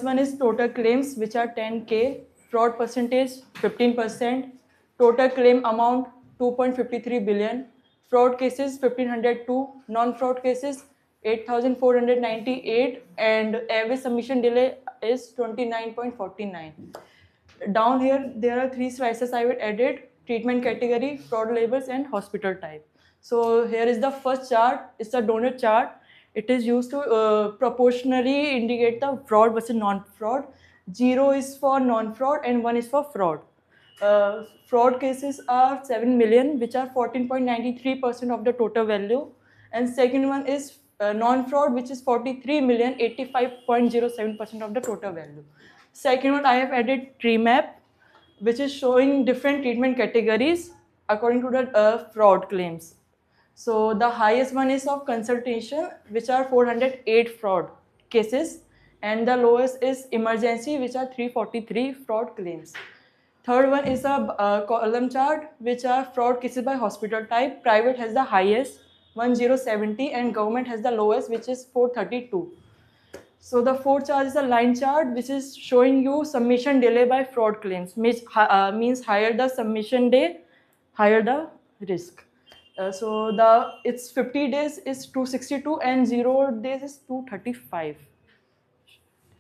first one is total claims, which are 10K, fraud percentage 15%, total claim amount 2.53 billion, fraud cases 1502, non-fraud cases 8498, and average submission delay is 29.49. Down here, there are three slices I will edit: treatment category, fraud labels, and hospital type. So here is the first chart. It's a donut chart. It is used to proportionally indicate the fraud versus non-fraud. 0 is for non-fraud and 1 is for fraud. Fraud cases are 7 million, which are 14.93% of the total value. And second one is non-fraud, which is 43 million, 85.07% of the total value. Second one, I have added tree map, which is showing different treatment categories according to the fraud claims. So the highest one is of consultation, which are 408 fraud cases, and the lowest is emergency, which are 343 fraud claims. Third one is a column chart, which are fraud cases by hospital type. Private has the highest, 1070, and government has the lowest, which is 432. So the fourth chart is a line chart, which is showing you submission delay by fraud claims, which means higher the submission day, higher the risk. So it's 50 days is 262 and 0 days is 235.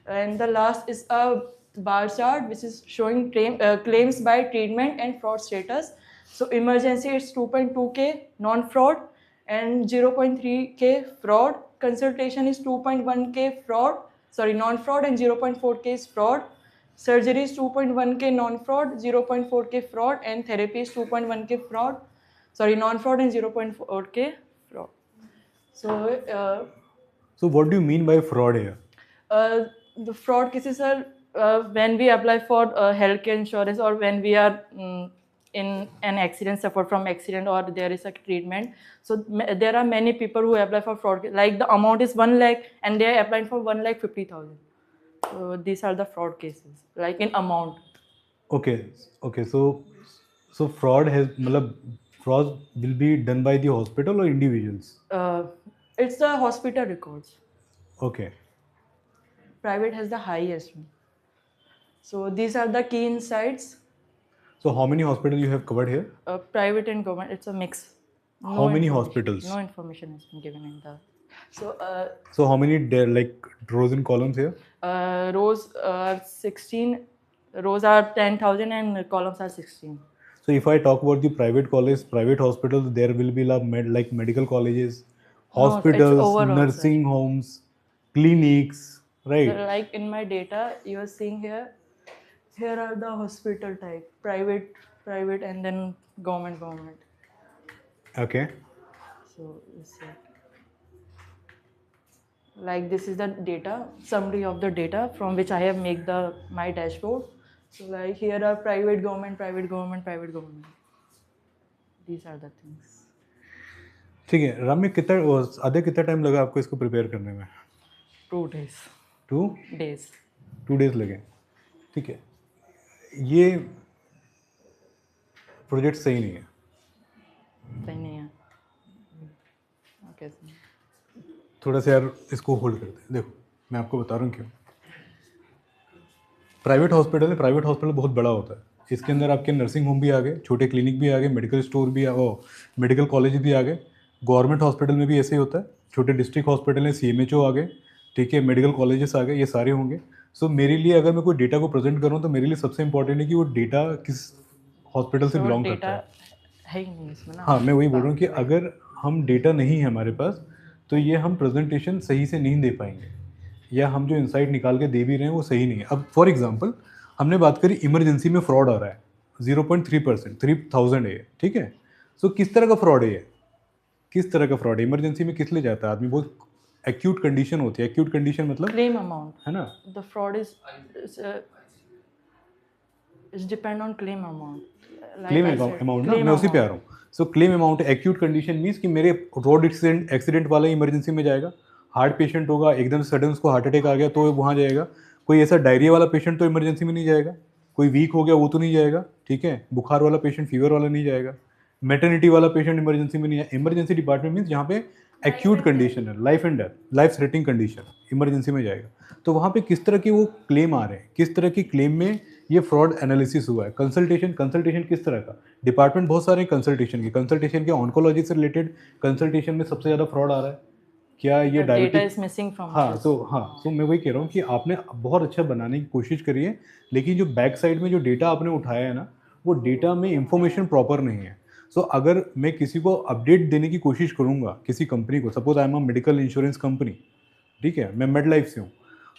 And the last is a bar chart, which is showing claims by treatment and fraud status. So emergency is 2.2K non-fraud and 0.3K fraud. Consultation is 2.1K non-fraud, and 0.4K is fraud. Surgery is 2.1K non-fraud, 0.4K fraud, and therapy is 2.1K non-fraud, and 0.4K fraud. So what do you mean by fraud here? The fraud cases are when we apply for healthcare insurance, or when we are in an accident, suffer from accident, or there is a treatment. So there are many people who apply for fraud, like the amount is 1 lakh and they are applying for 1,50,000. So these are the fraud cases, like in amount. Okay. So fraud will be done by the hospital or individuals? It's the hospital records. Okay. Private has the highest one. So these are the key insights. So how many hospitals you have covered here? Private and government, it's a mix. How many hospitals? No information has been given in the. So how many rows and columns here? Rows are 16. Rows are 10,000 and columns are 16. So if I talk about the private hospitals, there will be like medical colleges, hospitals, nursing homes, clinics, right? So like in my data, you are seeing here. Here are the hospital type: private, and then government. Okay. So like this is the data summary of the data from which I have made my dashboard. So like here are private, government. These are the things. ठीक है राम, में कितना time लगा आपको इसको prepare करने में? 2 days. 2 days. 2 days लगे. ठीक है, ये प्रोजेक्ट सही नहीं है. ओके, थोड़ा सा यार इसको होल्ड करते हैं. देखो मैं आपको बता रहा हूँ क्यों. प्राइवेट हॉस्पिटल बहुत बड़ा होता है. इसके अंदर आपके नर्सिंग होम भी आ गए, छोटे क्लिनिक भी आ गए, मेडिकल स्टोर भी मेडिकल कॉलेज भी आ गए. गवर्नमेंट हॉस्पिटल में भी ऐसे ही होता है. छोटे डिस्ट्रिक्ट हॉस्पिटल हैं, CMHO आ गए, ठीक है, मेडिकल कॉलेजेस आ गए, ये सारे होंगे. सो मेरे लिए अगर मैं कोई डेटा को प्रेजेंट करूँ तो मेरे लिए सबसे इंपॉर्टेंट है कि वो डेटा किस हॉस्पिटल से बिलोंग करता है. हाँ, मैं वही बोल रहा हूँ कि अगर हम डेटा नहीं है हमारे पास तो ये हम प्रेजेंटेशन सही से नहीं दे पाएंगे, या हम जो इंसाइट निकाल के दे भी रहे हैं वो सही नहीं है. अब फॉर एग्जांपल हमने बात करी इमरजेंसी में फ्रॉड आ रहा है 0.3%, 3000 है, ठीक है. सो किस तरह का फ्रॉड है? किस तरह का फ्रॉड है? इमरजेंसी में किस लिए जाता है आदमी? बहुत एक्यूट कंडीशन होती है. एक्यूट कंडीशन मतलब क्लेम अमाउंट है ना. The fraud is depend on claim amount. Claim amount ना, मैं उसी पे आ रहा हूँ. सो claim amount acute condition means कि मेरे रोड एक्सीडेंट वाला इमरजेंसी में जाएगा. हार्ट पेशेंट होगा, एकदम सडन उसको हार्ट अटैक आ गया तो वहाँ जाएगा. कोई ऐसा डायरिया वाला पेशेंट तो इमरजेंसी में नहीं जाएगा. कोई वीक हो गया वो तो नहीं जाएगा, ठीक है. बुखार वाला पेशेंट, फीवर वाला नहीं जाएगा. मैटरनिटी वाला पेशेंट इमरजेंसी में नहीं है. इमरजेंसी डिपार्टमेंट मीन्स जहाँ पे एक्यूट कंडीशन है, life and death, life threatening condition, emergency में जाएगा, तो वहाँ पे किस तरह के वो क्लेम आ रहे हैं, किस तरह की क्लेम में ये फ्रॉड एनालिसिस हुआ है। कंसल्टेशन किस तरह का, डिपार्टमेंट बहुत सारे कंसल्टेशन के ऑन्कोलॉजी से रिलेटेड कंसल्टेशन में सबसे ज़्यादा फ्रॉड आ रहा है। क्या ये data diabetic, is missing from हाँ तो मैं वही कह रहा हूँ कि आपने बहुत अच्छा बनाने की कोशिश करी है, लेकिन जो बैक साइड में जो डेटा आपने उठाया है ना, वो डेटा में इंफॉर्मेशन प्रॉपर नहीं है। सो अगर मैं किसी को अपडेट देने की कोशिश करूँगा किसी कंपनी को, suppose I am a medical insurance company, ठीक है, मैं मेड लाइफ से हूँ,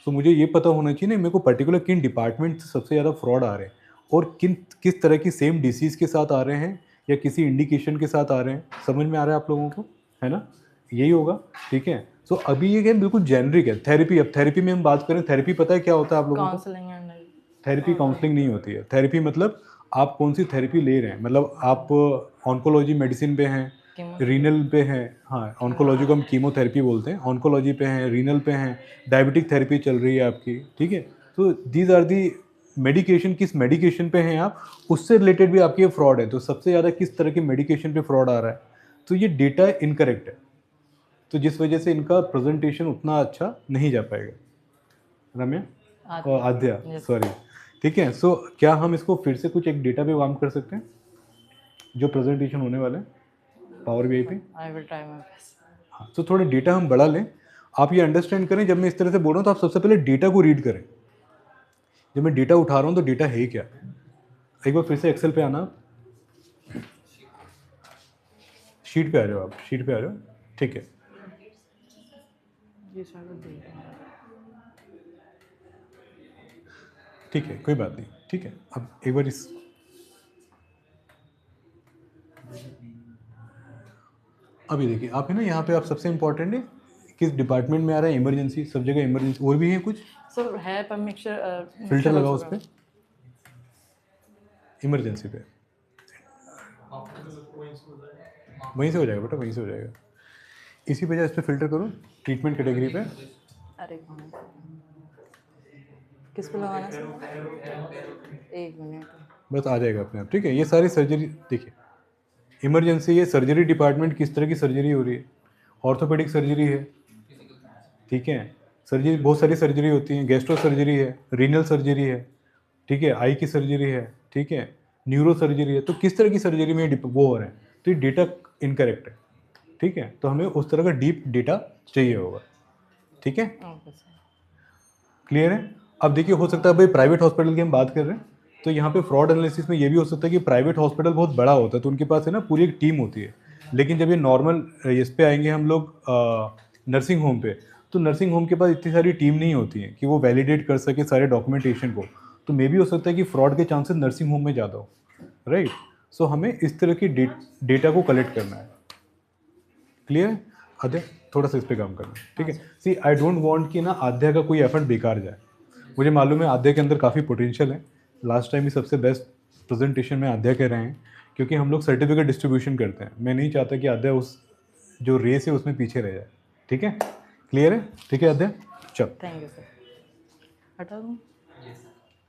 तो मुझे ये पता होना चाहिए ना मेरे को पर्टिकुलर किन डिपार्टमेंट से सबसे ज़्यादा फ्रॉड आ रहे हैं और किस तरह की सेम डिसीज़ के साथ आ रहे हैं या किसी इंडिकेशन के साथ आ रहे हैं। समझ में आ रहा है आप लोगों को, है ना, यही होगा, ठीक है। सो अभी ये गेम बिल्कुल जेनरिक है। थेरेपी, अब थेरेपी में हम बात करें, थेरेपी पता है क्या होता है आप लोगों को? काउंसलिंग एंड थेरेपी काउंसलिंग नहीं होती है। थेरेपी मतलब आप कौन सी थेरेपी ले रहे हैं, मतलब आप ऑन्कोलॉजी मेडिसिन पे हैं, रीनल पे हैं, हाँ ऑन्कोलॉजी को हम कीमोथेरेपी बोलते हैं, ऑन्कोलॉजी पे हैं, रीनल पे हैं, डायबिटिक थेरेपी चल रही है आपकी, ठीक है। तो दीज आर दी मेडिकेशन, किस मेडिकेशन पे हैं आप, उससे रिलेटेड भी आपकी ये फ्रॉड है। तो सबसे ज़्यादा किस तरह के मेडिकेशन पे फ्रॉड आ रहा है, तो ये डेटा इनकरेक्ट है, तो जिस वजह से इनका प्रेजेंटेशन उतना अच्छा नहीं जा पाएगा। रम्या और आद्या, सॉरी, ठीक है। सो क्या हम इसको फिर से कुछ एक डेटा पे काम कर सकते हैं जो प्रेजेंटेशन होने वाला है पावर बीआई पे? I will try my best. हाँ, तो थोड़ा डेटा हम बढ़ा लें। आप ये अंडरस्टैंड करें, जब मैं इस तरह से बोल रहा हूँ तो आप सबसे पहले डेटा को रीड करें। जब मैं डेटा उठा रहा हूँ तो डेटा है क्या। एक बार फिर से एक्सेल पे आना, शीट पे आ जाओ, आप शीट पे आ जाओ, ठीक है। ठीक है, कोई बात नहीं, ठीक है। अब एक बार इस अभी देखिए आप है ना, यहाँ पे आप सबसे इम्पोर्टेंट है किस डिपार्टमेंट में आ रहा है, इमरजेंसी, सब जगह इमरजेंसी। और भी है कुछ सर है पर मिक्सचर फिल्टर लगाओ उस पर, इमरजेंसी पे, वहीं से हो जाएगा बेटा, वहीं से हो जाएगा। इसी पे जा, इस पर फिल्टर करो, ट्रीटमेंट कैटेगरी पे। अरे किस पे लगाना सर? एक मिनट, बस आ जाएगा अपने आप, ठीक है। ये सारी सर्जरी देखिए, इमरजेंसी, ये सर्जरी डिपार्टमेंट, किस तरह की सर्जरी हो रही है, ऑर्थोपेडिक सर्जरी है, ठीक है। सर्जरी बहुत सारी सर्जरी होती है, गैस्ट्रो सर्जरी है, रीनल सर्जरी है, ठीक है, आई की सर्जरी है, ठीक है, न्यूरो सर्जरी है। तो किस तरह की सर्जरी में वो हो रहे हैं, तो ये डेटा इनकरेक्ट है, ठीक है। तो हमें उस तरह का डीप डेटा चाहिए होगा, ठीक है, क्लियर है। अब देखिए, हो सकता है भाई प्राइवेट हॉस्पिटल की हम बात कर रहे हैं, तो यहाँ पे फ्रॉड एनालिसिस में ये भी हो सकता है कि प्राइवेट हॉस्पिटल बहुत बड़ा होता है तो उनके पास है ना पूरी एक टीम होती है। लेकिन जब ये नॉर्मल इस पे आएंगे हम लोग नर्सिंग होम पे, तो नर्सिंग होम के पास इतनी सारी टीम नहीं होती है कि वो वैलिडेट कर सके सारे डॉक्यूमेंटेशन को। तो मे भी हो सकता है कि फ्रॉड के चांसेस नर्सिंग होम में ज़्यादा हो, राइट। सो हमें इस तरह की डेटा को कलेक्ट करना है, क्लियर है। आद्या थोड़ा सा इस पर काम करना, ठीक है। सी आई डोंट वांट कि ना आद्या का कोई एफर्ट बेकार जाए। मुझे मालूम है आद्या के अंदर काफ़ी पोटेंशियल है। लास्ट टाइम ही सबसे बेस्ट प्रेजेंटेशन में आद्या कह रहे हैं, क्योंकि हम लोग सर्टिफिकेट डिस्ट्रीब्यूशन करते हैं। मैं नहीं चाहता कि आद्या उस जो रेस है उसमें पीछे रह जाए, ठीक है, क्लियर है, ठीक है आद्या, चल। थैंक यू सर, हटा दूँ।